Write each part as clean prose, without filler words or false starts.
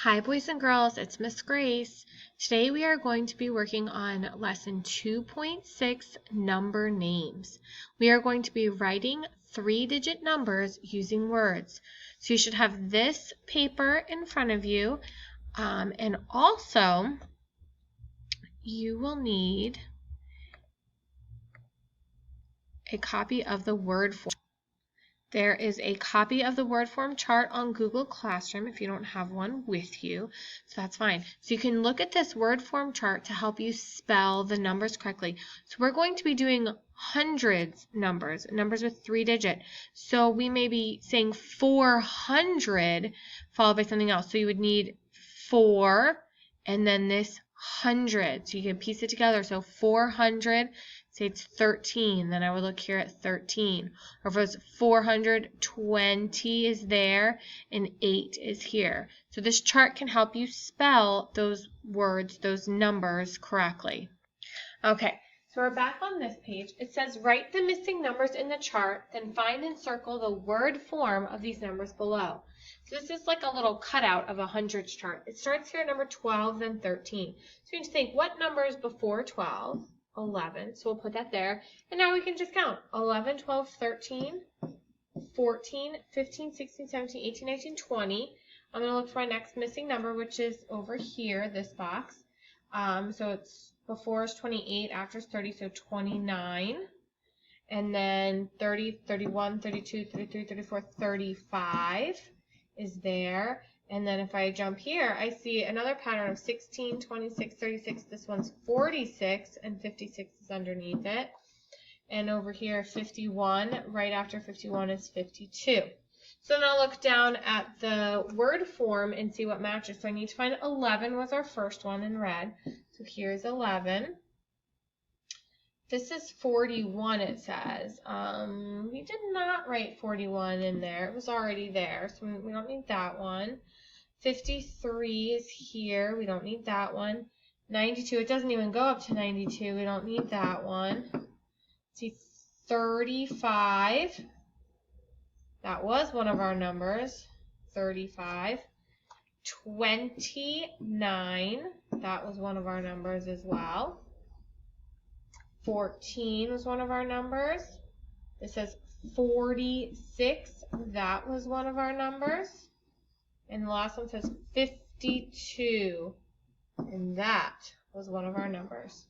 Hi boys and girls, it's Miss Grace. Today we are going to be working on lesson 2.6, number names. We are going to be writing 3-digit numbers using words. So you should have this paper in front of you, and also you will need a copy of the word form. There is a copy of the word form chart on Google Classroom if you don't have one with you, so that's fine. So you can look at this word form chart to help you spell the numbers correctly. So we're going to be doing hundreds numbers with 3-digit. So we may be saying 400 followed by something else. So you would need 4 and then this 100. So you can piece it together. So 400. Say it's 13, then I would look here at 13. Or if it was 420 is there and 8 is here. So this chart can help you spell those words, those numbers correctly. Okay, so we're back on this page. It says write the missing numbers in the chart, then find and circle the word form of these numbers below. So this is like a little cutout of a hundreds chart. It starts here at number 12, then 13. So you can think, what number is before 12? 11, so we'll put that there. And now we can just count. 11, 12, 13, 14, 15, 16, 17, 18, 19, 20. I'm going to look for my next missing number, which is over here, this box. So it's before is 28, after is 30, so 29. And then 30, 31, 32, 33, 34, 35 is there. And then if I jump here, I see another pattern of 16, 26, 36. This one's 46, and 56 is underneath it. And over here, 51, right after 51 is 52. So now look down at the word form and see what matches. So I need to find 11 was our first one in red. So here's 11. This is 41, it says. We did not write 41 in there. It was already there, so we don't need that one. 53 is here. We don't need that one. 92, it doesn't even go up to 92. We don't need that one. See, 35. That was one of our numbers. 35. 29. That was one of our numbers as well. 14 was one of our numbers. It says 46. That was one of our numbers. And the last one says 52. And that was one of our numbers.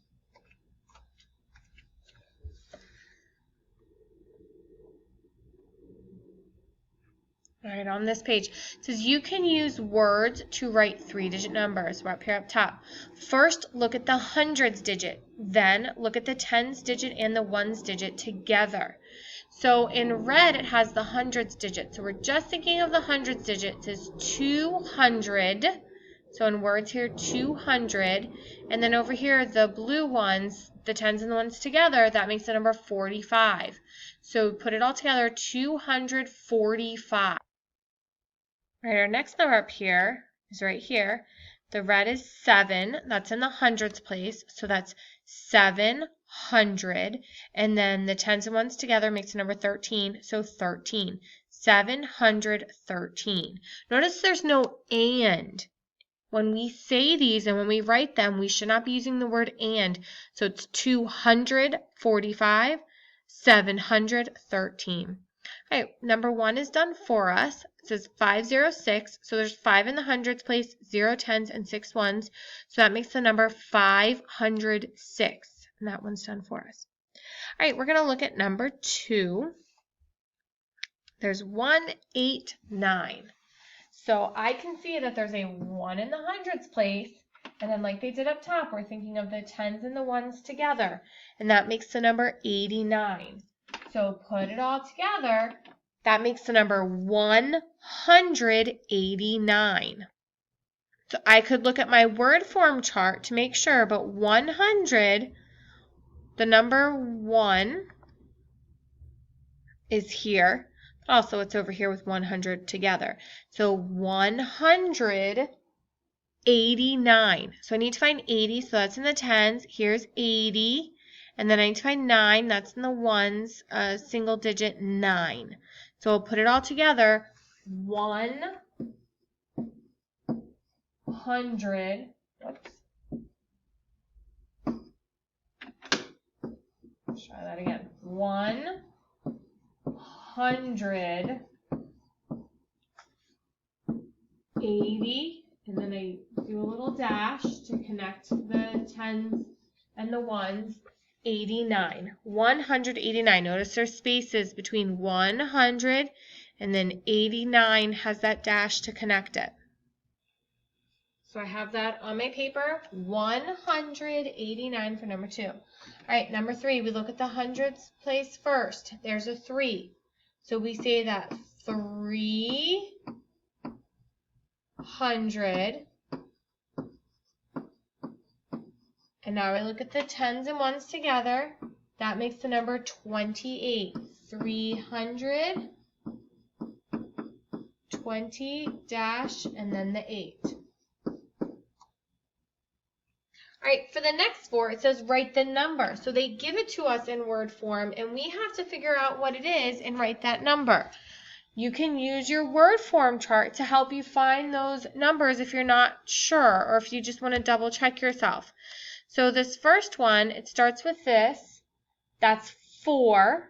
All right, on this page, it says you can use words to write 3-digit numbers. We're up here up top. First, look at the hundreds digit. Then, look at the tens digit and the ones digit together. So in red, it has the hundreds digit. So we're just thinking of the hundreds digit. It says 200. So in words here, 200. And then over here, the blue ones, the tens and the ones together, that makes the number 45. So put it all together, 245. All right, our next number up here is right here. The red is 7. That's in the hundreds place. So that's 700. And then the tens and ones together makes the number 13. So 13. 713. Notice there's no and. When we say these and when we write them, we should not be using the word and. So it's 245, 713. All right, number 1 is done for us. It says 506. So there's 5 in the hundreds place, 0 tens, and 6 ones. So that makes the number 506. And that one's done for us. All right, we're going to look at number 2. There's 189. So I can see that there's a 1 in the hundreds place, and then like they did up top, we're thinking of the tens and the ones together, and that makes the number 89. So put it all together, that makes the number 189. So I could look at my word form chart to make sure, but 100, the number 1 is here. Also, it's over here with 100 together. So 189. So I need to find 80. So that's in the tens. Here's 80. And then I need to find 9. That's in the ones. Single digit 9. So we'll put it all together. 1 100. Whoops. Let's try that again. 180, and then I do a little dash to connect the tens and the ones. 89. 189. Notice there's spaces between 100 and then 89 has that dash to connect it. So I have that on my paper, 189 for number 2. All right, number 3, we look at the hundreds place first. There's a 3. So we say that 300. And now we look at the tens and ones together. That makes the number 28. 320 dash and then the 8. All right, for the next 4, it says write the number. So they give it to us in word form, and we have to figure out what it is and write that number. You can use your word form chart to help you find those numbers if you're not sure or if you just want to double check yourself. So this first one, it starts with this. That's 4.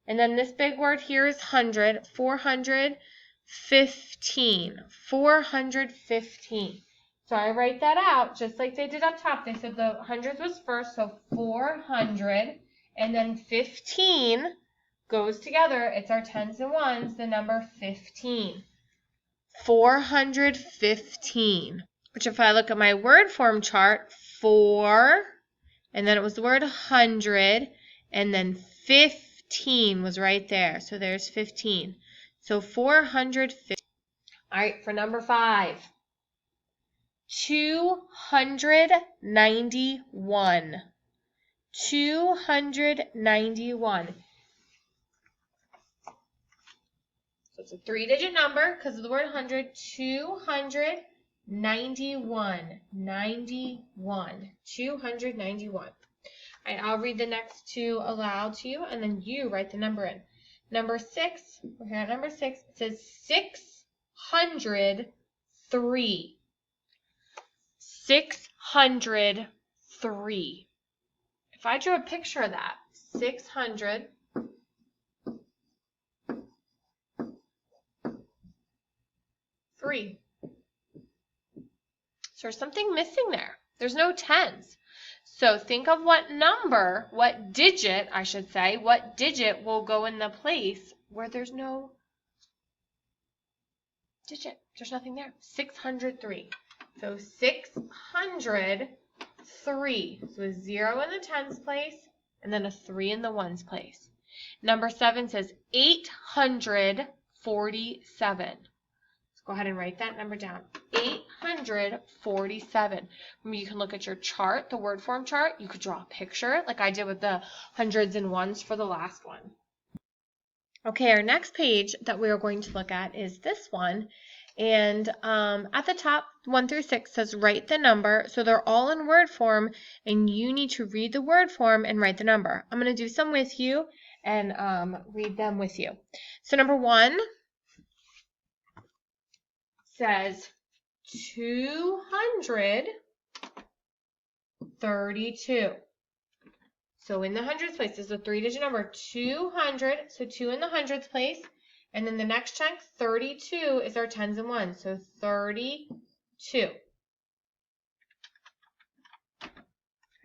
And then this big word here is 100. 415. 415. So I write that out just like they did up top. They said the hundreds was first, so 400. And then 15 goes together. It's our tens and ones, the number 15. 415. Which if I look at my word form chart, 4, and then it was the word 100, and then 15 was right there. So there's 15. So 415. All right, for number 5. 291. 291. So it's a 3-digit number because of the word 100. 291. 91. 291. All right, I'll read the next 2 aloud to you, and then you write the number in. Number 6, we're here at number 6. It says 603. 603. If I drew a picture of that, 600. So there's something missing there. There's no tens. So think of what number, what digit, I should say, what digit will go in the place where there's no digit. There's nothing there. 603. So 603. So a 0 in the tens place and then a 3 in the ones place. Number 7 says 847. Go ahead and write that number down. 847. Remember, you can look at your chart, the word form chart. You could draw a picture like I did with the hundreds and ones for the last one. Okay, our next page that we are going to look at is this one. And at the top, 1 through 6 says write the number. So they're all in word form, and you need to read the word form and write the number. I'm going to do some with you and read them with you. So number 1 says 232. So in the hundreds place, this is a 3-digit number, 200. So 2 in the hundreds place. And then the next chunk, 32, is our tens and ones. So 32. All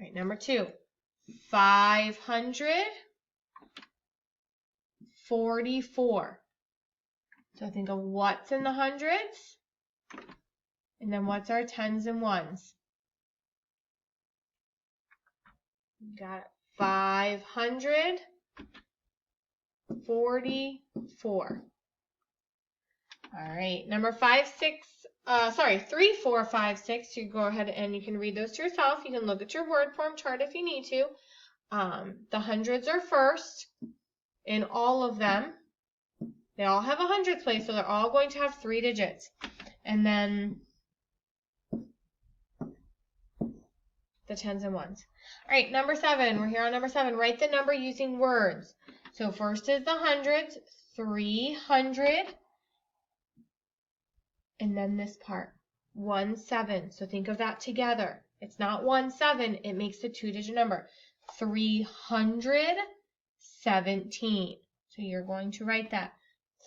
right, number 2, 544. So think of what's in the hundreds, and then what's our tens and ones. Got it. 544. All right, number 3, 4, 5, 6. You go ahead and you can read those to yourself. You can look at your word form chart if you need to. The hundreds are first in all of them. They all have a hundreds place, so they're all going to have 3 digits. And then the tens and ones. All right, number 7. We're here on number 7. Write the number using words. So first is the hundreds, 300. And then this part, 1 7. So think of that together. It's not 1 7. It makes a 2-digit number. 317. So you're going to write that.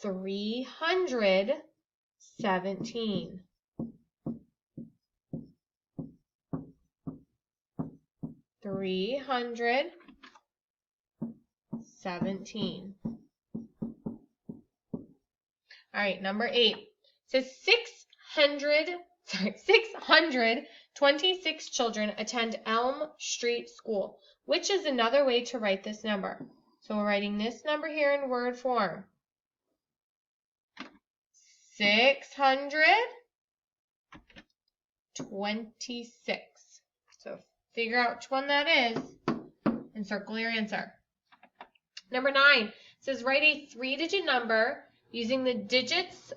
317. 317. All right, number 8. It says 626 children attend Elm Street School, which is another way to write this number. So we're writing this number here in word form. 626. So figure out which one that is and circle your answer. Number 9 says write a 3-digit number using the digits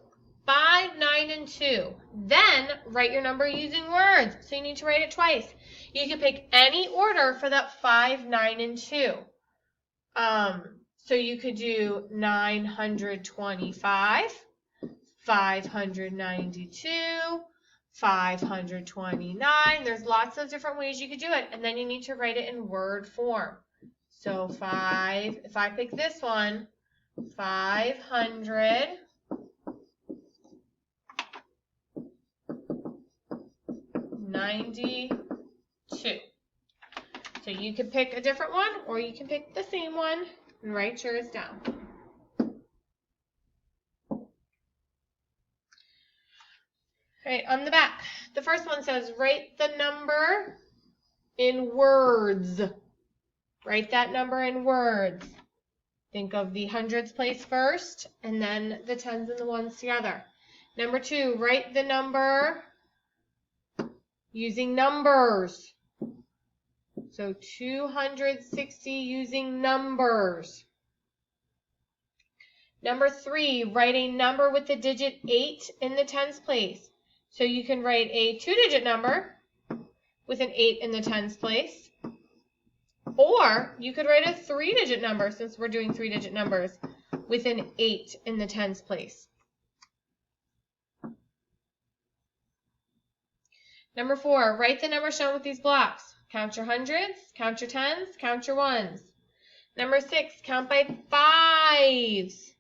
5, 9, and 2. Then write your number using words. So you need to write it twice. You can pick any order for that 5, 9, and 2. So you could do 925, 592, 529. There's lots of different ways you could do it. And then you need to write it in word form. So if I pick this one, 592. So you can pick a different one, or you can pick the same one and write yours down. All right, on the back, the first one says write the number in words. Write that number in words. Think of the hundreds place first, and then the tens and the ones together. Number 2, write the number using numbers. So 260 using numbers. Number 3, write a number with the digit 8 in the tens place. So you can write a 2-digit number with an 8 in the tens place. Or you could write a 3-digit number, since we're doing 3-digit numbers, with an 8 in the tens place. Number 4, write the number shown with these blocks. Count your hundreds, count your tens, count your ones. Number 6, count by fives.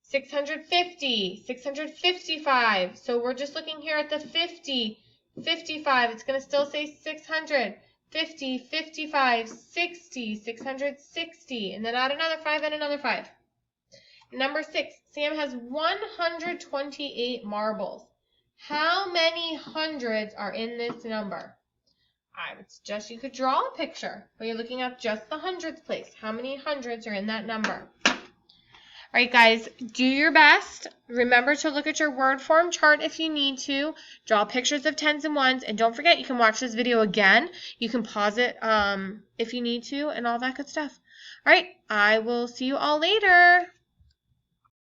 650, 655. So we're just looking here at the 50, 55. It's going to still say 600. 50, 55, 60, 660, and then add another 5 and another 5. Number 6, Sam has 128 marbles. How many hundreds are in this number? I would suggest you could draw a picture, but you're looking at just the hundreds place. How many hundreds are in that number? All right, guys, do your best. Remember to look at your word form chart if you need to. Draw pictures of tens and ones. And don't forget, you can watch this video again. You can pause it if you need to and all that good stuff. All right, I will see you all later.